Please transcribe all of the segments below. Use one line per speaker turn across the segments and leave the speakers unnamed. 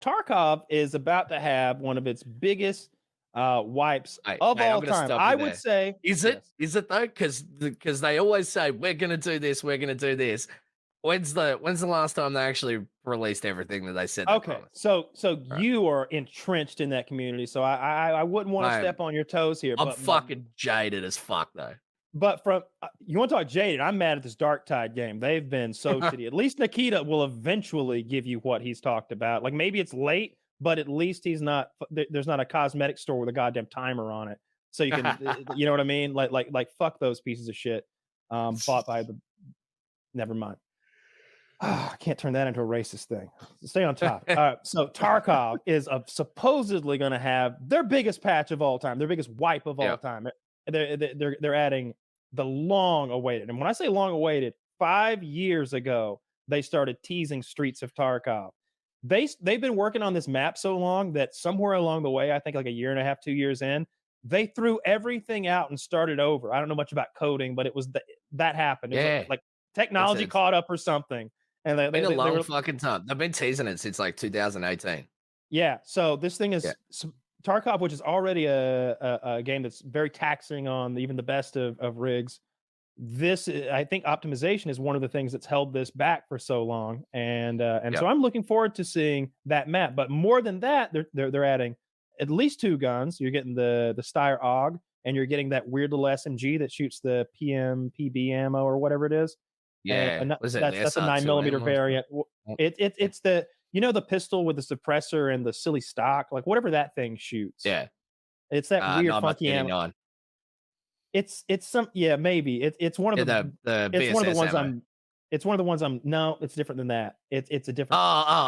Tarkov is about to have one of its biggest wipes
Mate,
of
mate, I'm
all
gonna
time.
stop you
I would
there.
say
Is it?
yes.
Is it though? Because they always say we're gonna do this, we're gonna do this. When's the last time they actually released everything that they said they
Okay,
promised?
so
Right.
you are entrenched in that community, so I wouldn't want to
Mate,
step on your toes here,
I'm
but
fucking jaded as fuck though.
from you want to talk jaded? I'm mad at this Dark Tide game. They've been so shitty. At least Nikita will eventually give you what he's talked about. Like maybe it's late, but at least he's not. There's not a cosmetic store with a goddamn timer on it, so you can. You know what I mean? Like fuck those pieces of shit. Bought by the. Never mind. I can't turn that into a racist thing. Stay on top. So Tarkov is supposedly going to have their biggest patch of all time, their biggest wipe of all
Yeah.
time. They're adding the long awaited, and when I say long awaited, 5 years ago they started teasing Streets of Tarkov. They've been working on this map so long that somewhere along the way, I think like a year and a half, 2 years in, they threw everything out and started over. I don't know much about coding, but it was that happened. It was
Yeah.
like
That's
technology
it.
caught up or something and
Been a
they
long
were
fucking time. They've been teasing it since like 2018.
yeah. So this thing
Yeah.
is Tarkov, which is already a game that's very taxing on even the best of rigs. I think optimization is one of the things that's held this back for so long, and
Yeah.
so I'm looking forward to seeing that map. But more than that, they're adding at least two guns. You're getting the Steyr AUG, and you're getting that weird little SMG that shoots the PMPB ammo or whatever it is. And
Yeah. Was it the
that's a nine
SR2M
millimeter
or something?
variant. It's the the pistol with the suppressor and the silly stock, like whatever that thing shoots.
Yeah.
It's that weird
9 by
funky ammo.
39.
It's some yeah, maybe.
Yeah, the
It's one of the
VSS
ones
ammo.
I'm no, it's different than that. It's a different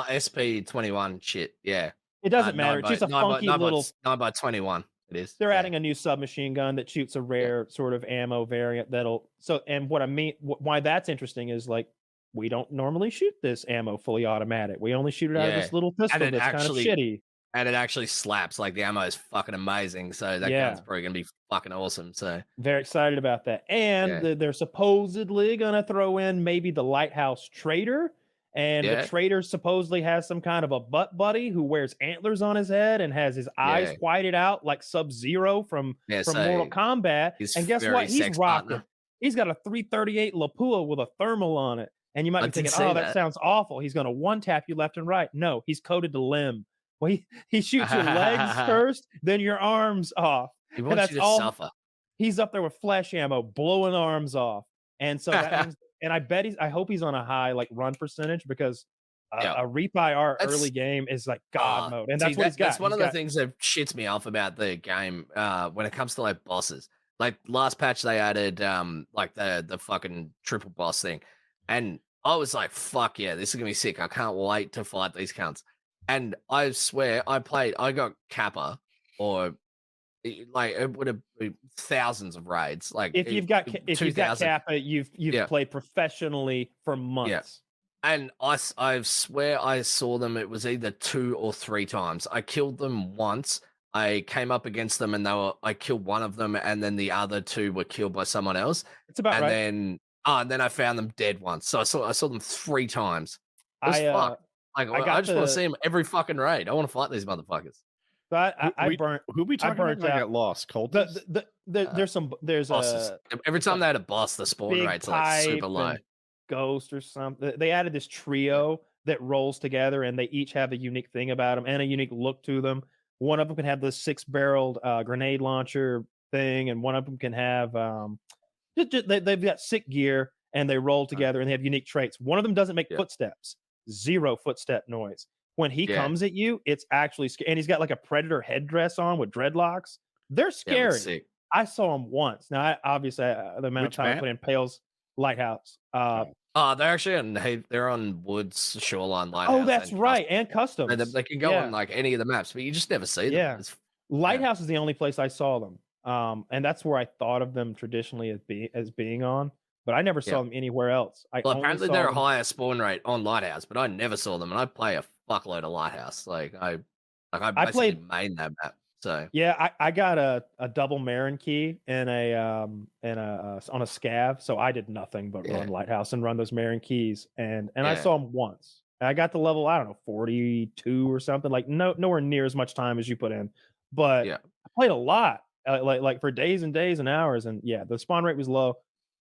SP21 shit. Yeah.
it doesn't matter.
9
It's
by
just a
9 by
funky
9 by
little
9 by 21. It is.
they're
Yeah.
adding a new submachine gun that shoots a
Yeah.
rare sort of ammo variant that'll and what I mean why that's interesting is like we don't normally shoot this ammo fully automatic. We only shoot it out of
Yeah.
this little
And
pistol
it
that's kind of
actually
shitty.
and it actually slaps. Like the ammo is fucking amazing. So that gun's
Yeah.
probably gonna be fucking awesome. So
Very excited about that. And
yeah.
they're supposedly going to throw in maybe the Lighthouse Trader. And the
Yeah.
trader supposedly has some kind of a butt buddy who wears antlers on his head and has his eyes
Yeah.
whited out like Sub-Zero
Yeah.
from Mortal
So
Kombat.
his
And guess
furry
what? He's
sex
rocking.
partner.
He's got a 338 Lapua with a thermal on it. And you might
I
be
did
thinking,
see
oh, that
that.
sounds awful. He's going to one tap you left and right. No, he's coded to limb. Well, he shoots your legs first, then your arms off.
He
And
wants
that's
you to
all
suffer.
he's up there with flesh ammo, blowing arms off. And so that means, and I hope he's on a high like run percentage because
Yeah.
a rebuy our
That's
early game is like God mode, and
see,
that's what he's got.
that's one
He's
of the
got
things that shits me off about the game, when it comes to, like, bosses. Like, last patch, they added, like, the fucking triple boss thing, and I was like, "Fuck yeah, this is gonna be sick. I can't wait to fight these cunts." And I swear, I got Kappa, or, like, it would have been thousands of raids, like,
if you've got if you've got
2,000.
Kappa, you've
Yeah,
played professionally for
yeah.
months.
And I swear I saw them, it was either 2 or 3 times. I killed them once, I came up against them and I killed one of them, and then the other 2 were killed by someone else,
It's about
and
right.
then I found them dead once. So I saw them 3 times. It was
I uh
fucked. Like,
I
I
got
just wanna
the
see them every fucking raid. I wanna fight these motherfuckers.
so
Who
I burnt
who we
I
talking about?
burnt
I
out
got lost. Cultists?
Uh,
there's
Bosses. Every
a
time they had a boss, the spawn
big
rates are, like, super
pipe
low.
and ghost or something. They added this
Yeah.
trio that rolls together, and they each have a unique thing about them and a unique look to them. One of them can have the six-barreled grenade launcher thing, and one of them can have they've got sick gear and they roll
Right.
together and they have unique traits. One of them doesn't make
Yeah.
footsteps, zero footstep noise. When he
Yeah.
comes at you, it's actually scary. And he's got like a predator headdress on with dreadlocks. They're
Yeah, it looks
scary.
sick.
I saw him once. Now, obviously, the amount of
Which
time I
map?
put in Pale's Lighthouse.
Oh.
They're actually they're on Woods, Shoreline,
Oh,
Lighthouse,
that's
and
right,
Custom.
and customs.
They can go on,
Yeah,
like, any of the maps, but you just never see them.
yeah.
It's yeah.
Lighthouse is the only place I saw them, and that's where I thought of them traditionally as being on, but I never
Yeah.
saw them anywhere else. I
Well,
only
apparently
saw
they're a
them
higher spawn rate on Lighthouse, but I never saw them, and I play a fuckload of Lighthouse. I
I
basically
played
main that map. So
yeah, I got a double Marin key and on a scav, so I did nothing but
yeah,
run Lighthouse and run those Marin keys, and I
yeah,
saw them once, And I got to level, I don't know, 42 or something, like nowhere near as much time as you put in. But
Yeah.
I played a lot, like for days and days and hours, and yeah, the spawn rate was low.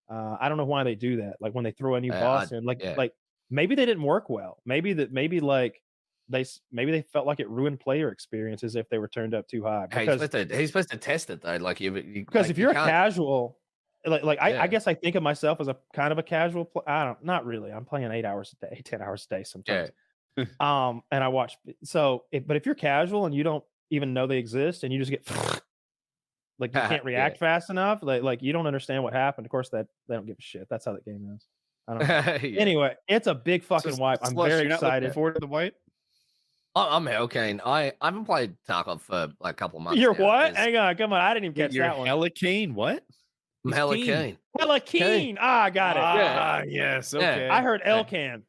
I don't know why they do that. Like when they throw a new boss in,
Yeah.
like maybe they didn't work well. Maybe like maybe they felt like it ruined player experiences if they were turned up too high.
Hey, he's supposed to test it though. Like you
Because
like
if
you
you're a
can't.
casual, I
Yeah.
guess I think of myself as a kind of a casual I don't, not really. I'm playing 8 hours a day, 10 hours a day sometimes.
Yeah.
And I watch, but if you're casual and you don't even know they exist and you just get like you can't react fast enough, like you don't understand what happened. Of course, that they don't give a shit. That's how the game is. I don't know.
Yeah.
Anyway, it's a big fucking wipe. I'm
Slush,
very
you're not looking
excited.
forward to the wipe?
I'm hell keen. I haven't played Tarkov for like a couple of months.
You're
now,
what?
'cause
Hang on, come on. I didn't even catch
You're
that one.
hella keen. What?
I'm hella keen.
Hella keen. Ah, I got it.
Ah, yes. Okay.
I heard Elcan.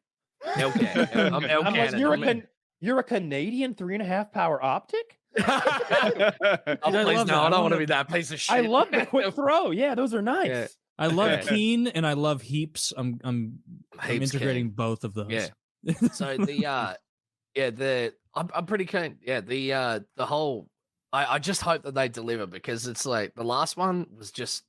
Hellcan. I'm
I'm like,
Hellcan.
you're a Canadian 3.5 power optic?
Oh, please, no, I don't want to be that piece of shit.
I love the quick throw. Yeah, those are nice.
Yeah.
I love
Yeah.
Keen and I love Heaps. I'm
Heaps
integrating
keen.
both of those.
Yeah. So I'm pretty keen. Yeah, the whole I just hope that they deliver because it's like the last one was just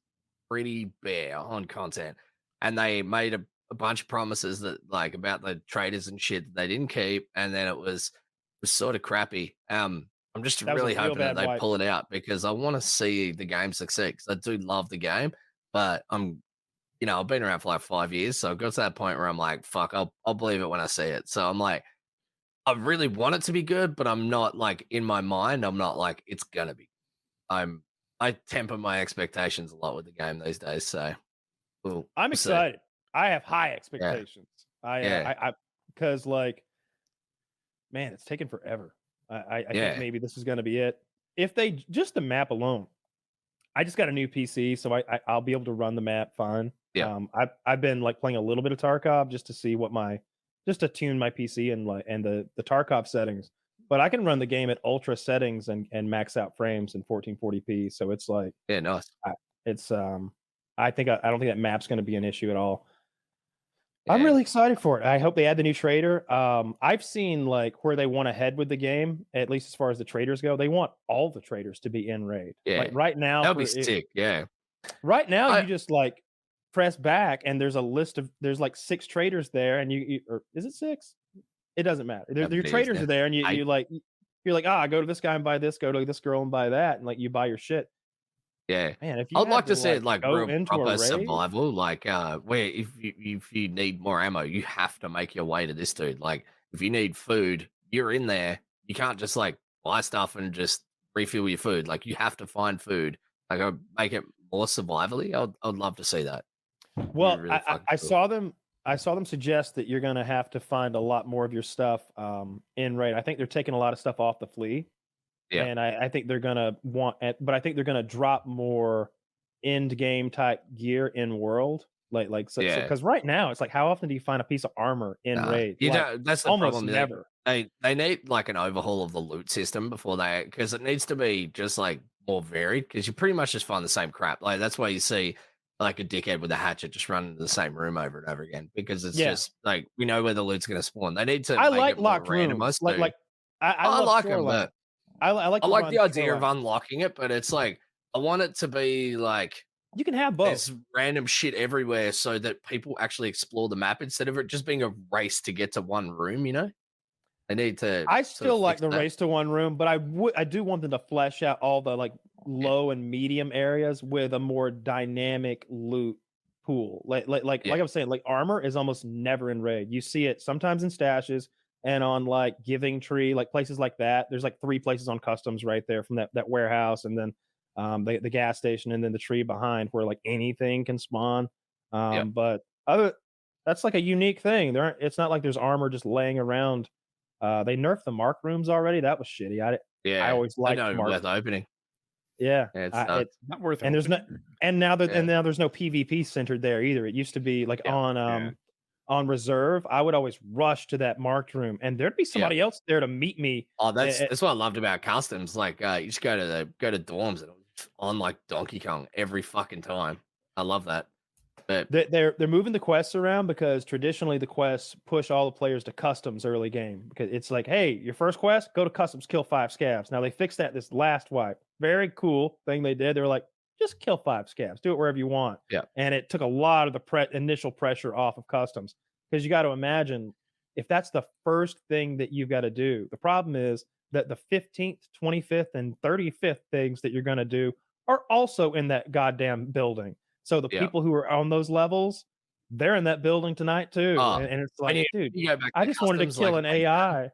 pretty bare on content, and they made a bunch of promises that like about the traders and shit that they didn't keep, and then it was sort of crappy. I'm just
That was a
really
real
hoping that
bad
they
wipe.
pull it out because I want to see the game succeed. Because I do love the game, but I've been around for like 5 years, so I've got to that point where I'm like, fuck, I'll believe it when I see it. So I'm like, I really want it to be good, but I'm not like in my mind, I'm not like it's gonna be. I temper my expectations a lot with the game these days. So
I'm
we'll see.
excited. I have high expectations.
Yeah.
I because like, man, it's taken forever. I
Yeah.
think maybe this is going to be it. If they just the map alone, I just got a new PC, so I'll be able to run the map fine.
Yeah.
I've been like playing a little bit of Tarkov just to see just to tune my PC and the Tarkov settings. But I can run the game at ultra settings and max out frames in 1440p. So it's like,
Yeah, nice.
I don't think that map's going to be an issue at all. I'm
Yeah.
really excited for it. I hope they add the new trader. I've seen like where they want to head with the game, at least as far as the traders go. They want all the traders to be in raid.
Yeah.
Like right now,
That'll be sick. Yeah.
right now
I-
you just like press back and there's a list of like 6 traders there, and you or is it 6? It doesn't matter. Your
It is,
traders
yeah.
are there, and
I-
you're like go to this guy and buy this, go to this girl and buy that, and like you buy your shit.
Yeah.
Man, if you
I'd
had
like to see it like
go
real
into a
proper
raid,
survival, like where if you need more ammo, you have to make your way to this dude. Like if you need food, you're in there. You can't just like buy stuff and just refill your food. Like you have to find food. Like make it more survivally. I'd love to see that.
well,
really fucking
I
cool.
saw them suggest that you're gonna have to find a lot more of your stuff in raid. I think they're taking a lot of stuff off the flea.
Yeah.
And I think they're gonna but I think they're gonna drop more end game type gear in world, so
Yeah.
because right now it's like, how often do you find a piece of armor in raid?
You
Like,
don't, that's the
almost
problem.
never.
They need like an overhaul of the loot system before because it needs to be just like more varied because you pretty much just find the same crap. Like that's why you see like a dickhead with a hatchet just running in the same room over and over again because it's just like we know where the loot's going to spawn. They need to.
I
make
like
it more
locked rooms.
randomized,
Like
too.
I
I
love
like them,
Shoreline.
but
I like
I
to
like
run
the idea of
Shoreline.
unlocking it, but it's like I want it to be like
You can have both.
there's random shit everywhere so that people actually explore the map instead of it just being a race to get to one room, you know? They need to
I
sort of
still like
fix
the
that.
race to one room, but I do want them to flesh out all the like low and medium areas with a more dynamic loot pool. Like
Yeah.
I was saying, like armor is almost never in raid. You see it sometimes in stashes and on like Giving Tree, like places like that. There's like 3 places on customs right there from that warehouse, and then the gas station, and then the tree behind where like anything can spawn. But that's like a unique thing. It's not like there's armor just laying around. They nerfed the mark rooms already. That was shitty. I always liked
not
mark.
worth opening.
Yeah,
Yeah, it's not.
it's
Not worth it.
and there's no and now
Yeah.
there's no PvP centered there either. It used to be like
Yeah.
on reserve. I would always rush to that marked room, and there'd be somebody else there to meet me.
Oh, that's what I loved about customs. Like you just go to dorms and it's on like Donkey Kong every fucking time. I love that. But
They're moving the quests around because traditionally the quests push all the players to customs early game because it's like, hey, your first quest, go to customs, kill 5 scavs. Now they fixed that this last wipe. Very cool thing they did. They were like, just kill 5 scavs, do it wherever you want.
Yeah.
And it took a lot of the initial pressure off of customs because you got to imagine if that's the first thing that you've got to do. The problem is that the 15th, 25th, and 35th things that you're going to do are also in that goddamn building. So the people who are on those levels, they're in that building tonight too. And it's like, dude,
you go back
I
to
just wanted to
customs,
kill
like,
an AI.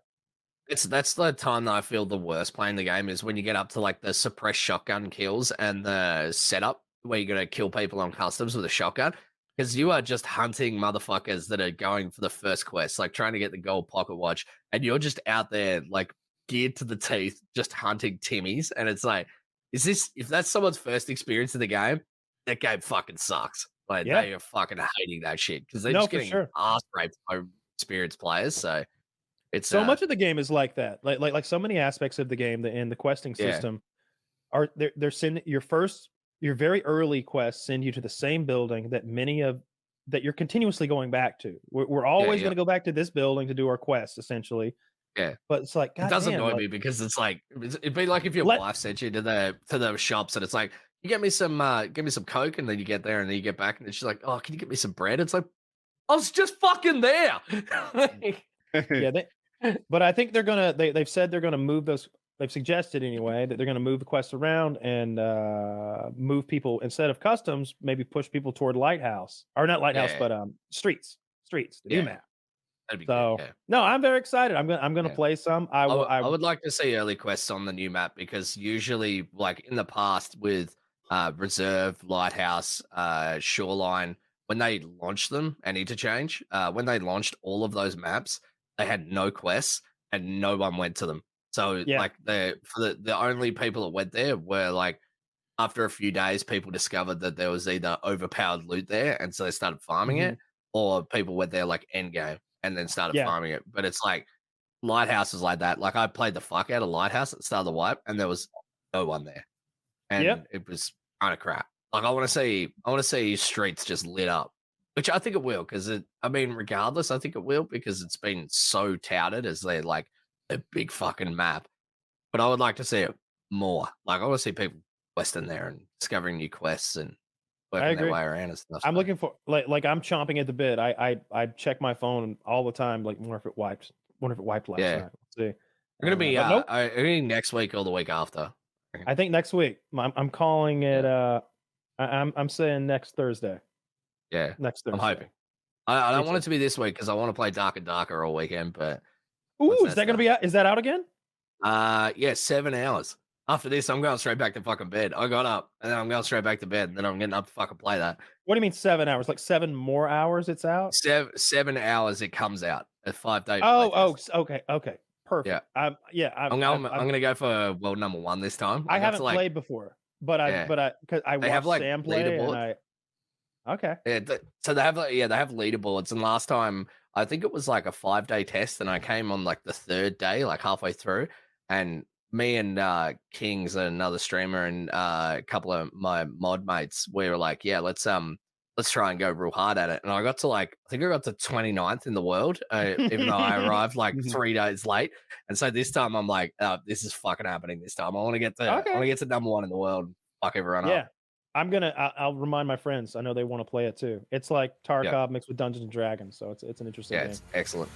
That's the time that I feel the worst playing the game is when you get up to like the suppressed shotgun kills and the setup where you're gonna kill people on customs with a shotgun. Because you are just hunting motherfuckers that are going for the first quest, like trying to get the gold pocket watch, and you're just out there like geared to the teeth, just hunting Timmies. And it's like, if that's someone's first experience in the game, that game fucking sucks. Like they are fucking hating that shit because they're just getting ass raped by experienced players. So it's
so much of the game is like that. Like so many aspects of the game in the questing system are they're sending your very early quests send you to the same building that that you're continuously going back to. We're always going to go back to this building to do our quests essentially.
Yeah,
but it's like, God
it does
damn,
annoy me because it's like it'd be like if your wife sent you to the shops and it's like, you get me some Coke, and then you get there and then you get back and she's like, oh, can you get me some bread? It's like, I was just fucking there.
But I think they've said they're gonna move those. They've suggested anyway that they're gonna move the quests around and move people instead of customs, maybe push people toward lighthouse or not lighthouse, but streets, the new map.
That'd be
So
good,
no, I'm very excited. I'm gonna play some. I
would like to see early quests on the new map because usually, like in the past with Reserve, Lighthouse, Shoreline, when they launched them and Interchange, when they launched all of those maps, they had no quests and no one went to them. So like the only people that went there were like after a few days, people discovered that there was either overpowered loot there, and so they started farming it, or people went there like end game and then started farming it. But it's like Lighthouse is like that. Like I played the fuck out of Lighthouse at the start of the wipe, and there was no one there, and it was kind of crap. Like I want to see streets just lit up, which I think it will, because regardless, I think it will because it's been so touted as a big fucking map. But I would like to see it more. Like I want to see people questing there and discovering new quests and working their way around and stuff.
I'm looking for like I'm chomping at the bit. I check my phone all the time. Like, wonder if it wiped last night. Let's see.
We're gonna be
nope.
I think next week or the week after.
I think next week. I'm calling it. I'm saying next Thursday.
Yeah,
next Thursday.
I'm hoping. I don't want it to be this week because I want to play Dark and Darker all weekend. But
is that gonna be out? Is that out again?
7 hours. After this, I'm going straight back to fucking bed. I got up and then I'm going straight back to bed. And then I'm getting up to fucking play that.
What do you mean 7 hours? Like 7 more hours? It's out.
7 hours. It comes out. A 5-day.
Okay. Perfect. I'm
gonna go for world number 1 this time.
I haven't played before, but because I watched Sam play.
So they have leaderboards. And last time I think it was like a 5-day test, and I came on like the 3rd day, like halfway through, and me and Kings and another streamer and a couple of my mod mates, we were like, let's try and go real hard at it. And I got to I think I got to 29th in the world, even though I arrived like 3 days late. And so this time I'm like, this is fucking happening this time. I want to get to number 1 in the world and fuck everyone up.
I'll remind my friends. I know they want to play it too. It's like Tarkov mixed with Dungeons and Dragons, so it's an interesting game.
It's excellent.